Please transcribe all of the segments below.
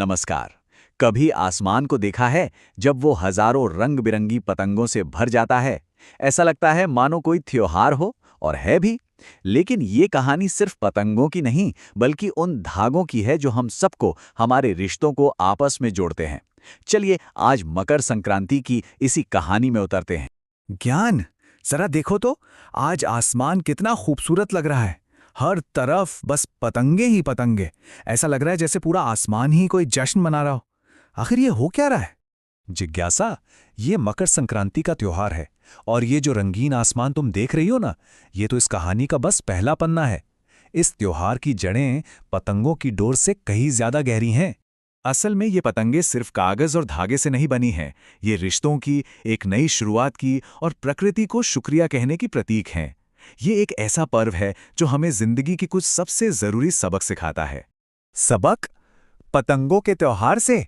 नमस्कार। कभी आसमान को देखा है जब वो हजारों रंग बिरंगी पतंगों से भर जाता है? ऐसा लगता है मानो कोई त्योहार हो, और है भी। लेकिन ये कहानी सिर्फ पतंगों की नहीं, बल्कि उन धागों की है जो हम सबको, हमारे रिश्तों को आपस में जोड़ते हैं। चलिए आज मकर संक्रांति की इसी कहानी में उतरते हैं। ज्ञान, जरा देखो तो। आज आसमान कितना खूबसूरत लग रहा है। हर तरफ बस पतंगे ही पतंगे। ऐसा लग रहा है जैसे पूरा आसमान ही कोई जश्न मना रहा हो। आखिर ये हो क्या रहा है? जिज्ञासा, ये मकर संक्रांति का त्योहार है। और ये जो रंगीन आसमान तुम देख रही हो ना, ये तो इस कहानी का बस पहला पन्ना है। इस त्योहार की जड़ें पतंगों की डोर से कहीं ज्यादा गहरी हैं। असल में ये पतंगे सिर्फ कागज और धागे से नहीं बनी हैं। ये रिश्तों की, एक नई शुरुआत की और प्रकृति को शुक्रिया कहने की प्रतीक हैं। ये एक ऐसा पर्व है जो हमें जिंदगी की कुछ सबसे जरूरी सबक सिखाता है। सबक? पतंगों के त्योहार से?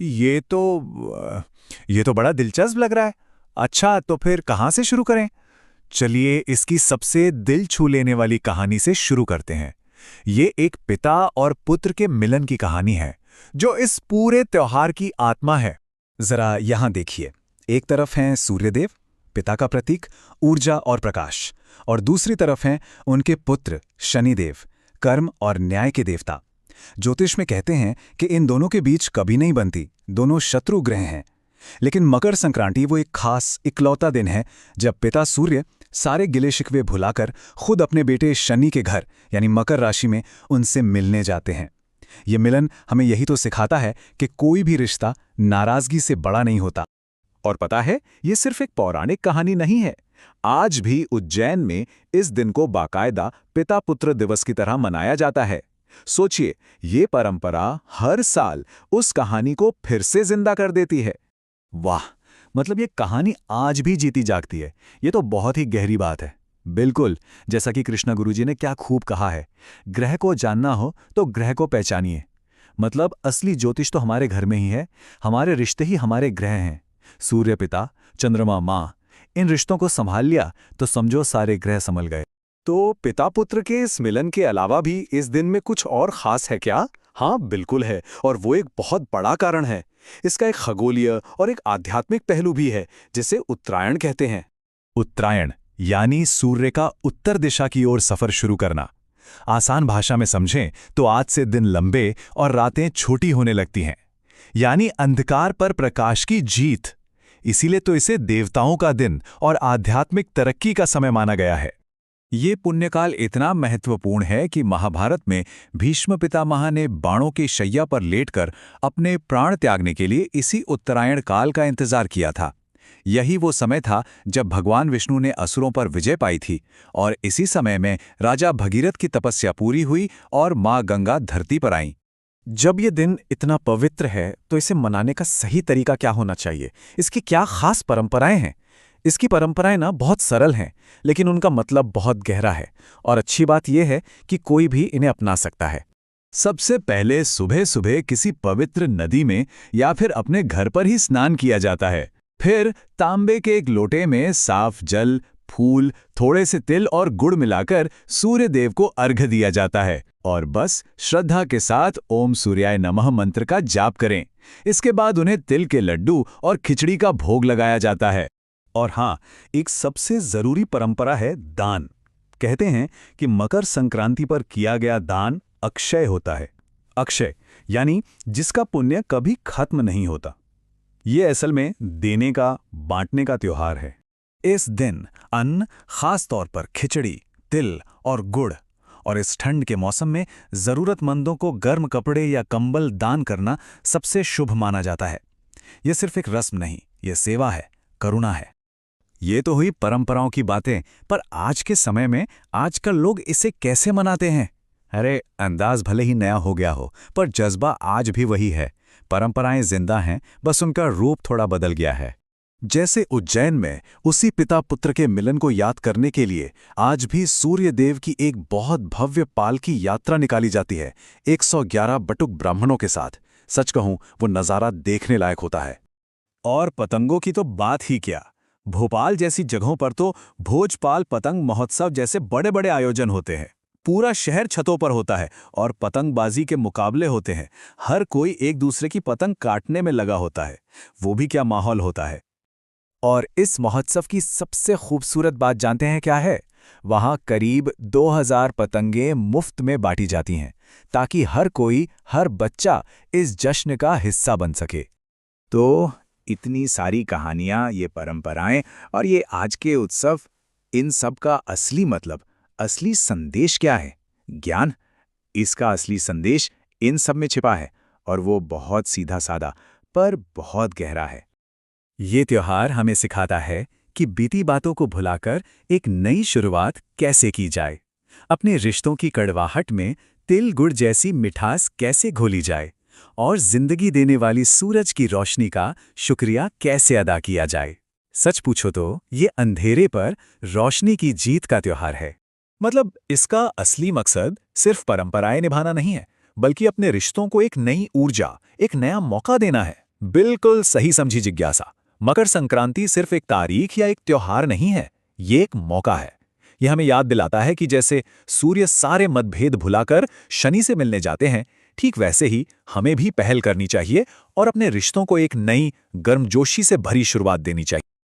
ये तो बड़ा दिलचस्प लग रहा है। अच्छा, तो फिर कहाँ से शुरू करें? चलिए इसकी सबसे दिल छू लेने वाली कहानी से शुरू करते हैं। ये एक पिता और पुत्र के मिलन की कहानी है, जो इस पूरे त्योहार की आत्मा है। जरा यहां देखिए। एक तरफ हैं सूर्यदेव, पिता का प्रतीक, ऊर्जा और प्रकाश, और दूसरी तरफ हैं उनके पुत्र शनिदेव, कर्म और न्याय के देवता। ज्योतिष में कहते हैं कि इन दोनों के बीच कभी नहीं बनती, दोनों शत्रु ग्रह हैं। लेकिन मकर संक्रांति वो एक खास इकलौता दिन है जब पिता सूर्य सारे गिले शिकवे भुलाकर खुद अपने बेटे शनि के घर यानी मकर राशि में उनसे मिलने जाते हैं। ये मिलन हमें यही तो सिखाता है कि कोई भी रिश्ता नाराजगी से बड़ा नहीं होता। और पता है, ये सिर्फ एक पौराणिक कहानी नहीं है। आज भी उज्जैन में इस दिन को बाकायदा पिता पुत्र दिवस की तरह मनाया जाता है। सोचिए, ये परंपरा हर साल उस कहानी को फिर से जिंदा कर देती है। वाह, मतलब ये कहानी आज भी जीती जागती है। ये तो बहुत ही गहरी बात है। बिल्कुल, जैसा कि कृष्ण गुरुजी ने क्या खूब कहा है, ग्रह को जानना हो तो ग्रह को पहचानिए। मतलब असली ज्योतिष तो हमारे घर में ही है। हमारे रिश्ते ही हमारे ग्रह हैं। सूर्य पिता, चंद्रमा माँ, इन रिश्तों को संभाल लिया तो समझो सारे ग्रह संभल गए। तो पिता पुत्र के इस मिलन के अलावा भी इस दिन में कुछ और खास है क्या? हाँ, बिल्कुल है, और वो एक बहुत बड़ा कारण है। इसका एक खगोलीय और एक आध्यात्मिक पहलू भी है, जिसे उत्तरायण कहते हैं। उत्तरायण यानी सूर्य का उत्तर दिशा की ओर सफर शुरू करना। आसान भाषा में समझें तो आज से दिन लंबे और रातें छोटी होने लगती हैं, यानी अंधकार पर प्रकाश की जीत। इसीलिए तो इसे देवताओं का दिन और आध्यात्मिक तरक्की का समय माना गया है। ये पुण्यकाल इतना महत्वपूर्ण है कि महाभारत में भीष्म पितामह ने बाणों की शैया पर लेटकर अपने प्राण त्यागने के लिए इसी उत्तरायण काल का इंतजार किया था। यही वो समय था जब भगवान विष्णु ने असुरों पर विजय पाई थी, और इसी समय में राजा भगीरथ की तपस्या पूरी हुई और माँ गंगा धरती पर आईं। जब ये दिन इतना पवित्र है तो इसे मनाने का सही तरीका क्या होना चाहिए? इसकी क्या खास परंपराएं हैं? इसकी परंपराएं ना बहुत सरल हैं, लेकिन उनका मतलब बहुत गहरा है। और अच्छी बात यह है कि कोई भी इन्हें अपना सकता है। सबसे पहले सुबह सुबह किसी पवित्र नदी में या फिर अपने घर पर ही स्नान किया जाता है। फिर तांबे के एक लोटे में साफ जल, फूल, थोड़े से तिल और गुड़ मिलाकर सूर्य देव को अर्घ्य दिया जाता है। और बस श्रद्धा के साथ ओम सूर्याय नमः मंत्र का जाप करें। इसके बाद उन्हें तिल के लड्डू और खिचड़ी का भोग लगाया जाता है। और हाँ, एक सबसे जरूरी परंपरा है दान। कहते हैं कि मकर संक्रांति पर किया गया दान अक्षय होता है। अक्षय यानी जिसका पुण्य कभी खत्म नहीं होता। ये असल में देने का, बांटने का त्योहार है। इस दिन अन्न, खास तौर पर खिचड़ी, तिल और गुड़, और इस ठंड के मौसम में जरूरतमंदों को गर्म कपड़े या कंबल दान करना सबसे शुभ माना जाता है। यह सिर्फ एक रस्म नहीं, यह सेवा है, करुणा है। ये तो हुई परंपराओं की बातें, पर आज के समय में आजकल लोग इसे कैसे मनाते हैं? अरे, अंदाज भले ही नया हो गया हो, पर जज्बा आज भी वही है। परंपराएं जिंदा हैं, बस उनका रूप थोड़ा बदल गया है। जैसे उज्जैन में उसी पिता पुत्र के मिलन को याद करने के लिए आज भी सूर्य देव की एक बहुत भव्य पालकी यात्रा निकाली जाती है, 111 बटुक ब्राह्मणों के साथ। सच कहूं, वो नज़ारा देखने लायक होता है। और पतंगों की तो बात ही क्या। भोपाल जैसी जगहों पर तो भोजपाल पतंग महोत्सव जैसे बड़े बड़े आयोजन होते हैं। पूरा शहर छतों पर होता है और पतंगबाजी के मुकाबले होते हैं। हर कोई एक दूसरे की पतंग काटने में लगा होता है। वो भी क्या माहौल होता है। और इस महोत्सव की सबसे खूबसूरत बात जानते हैं क्या है? वहां करीब 2000 पतंगें मुफ्त में बांटी जाती हैं, ताकि हर कोई, हर बच्चा इस जश्न का हिस्सा बन सके। तो इतनी सारी कहानियां, ये परंपराएं और ये आज के उत्सव, इन सब का असली मतलब, असली संदेश क्या है? ज्ञान। इसका असली संदेश इन सब में छिपा है और वो बहुत सीधा साधा पर बहुत गहरा है। ये त्योहार हमें सिखाता है कि बीती बातों को भुलाकर एक नई शुरुआत कैसे की जाए, अपने रिश्तों की कड़वाहट में तिल गुड़ जैसी मिठास कैसे घोली जाए और जिंदगी देने वाली सूरज की रोशनी का शुक्रिया कैसे अदा किया जाए। सच पूछो तो ये अंधेरे पर रोशनी की जीत का त्योहार है। मतलब इसका असली मकसद सिर्फ परंपराएं निभाना नहीं है, बल्कि अपने रिश्तों को एक नई ऊर्जा, एक नया मौका देना है। बिल्कुल सही समझी जिज्ञासा। मकर संक्रांति सिर्फ एक तारीख या एक त्योहार नहीं है, ये एक मौका है। यह हमें याद दिलाता है कि जैसे सूर्य सारे मतभेद भुलाकर शनि से मिलने जाते हैं, ठीक वैसे ही हमें भी पहल करनी चाहिए और अपने रिश्तों को एक नई गर्मजोशी से भरी शुरुआत देनी चाहिए।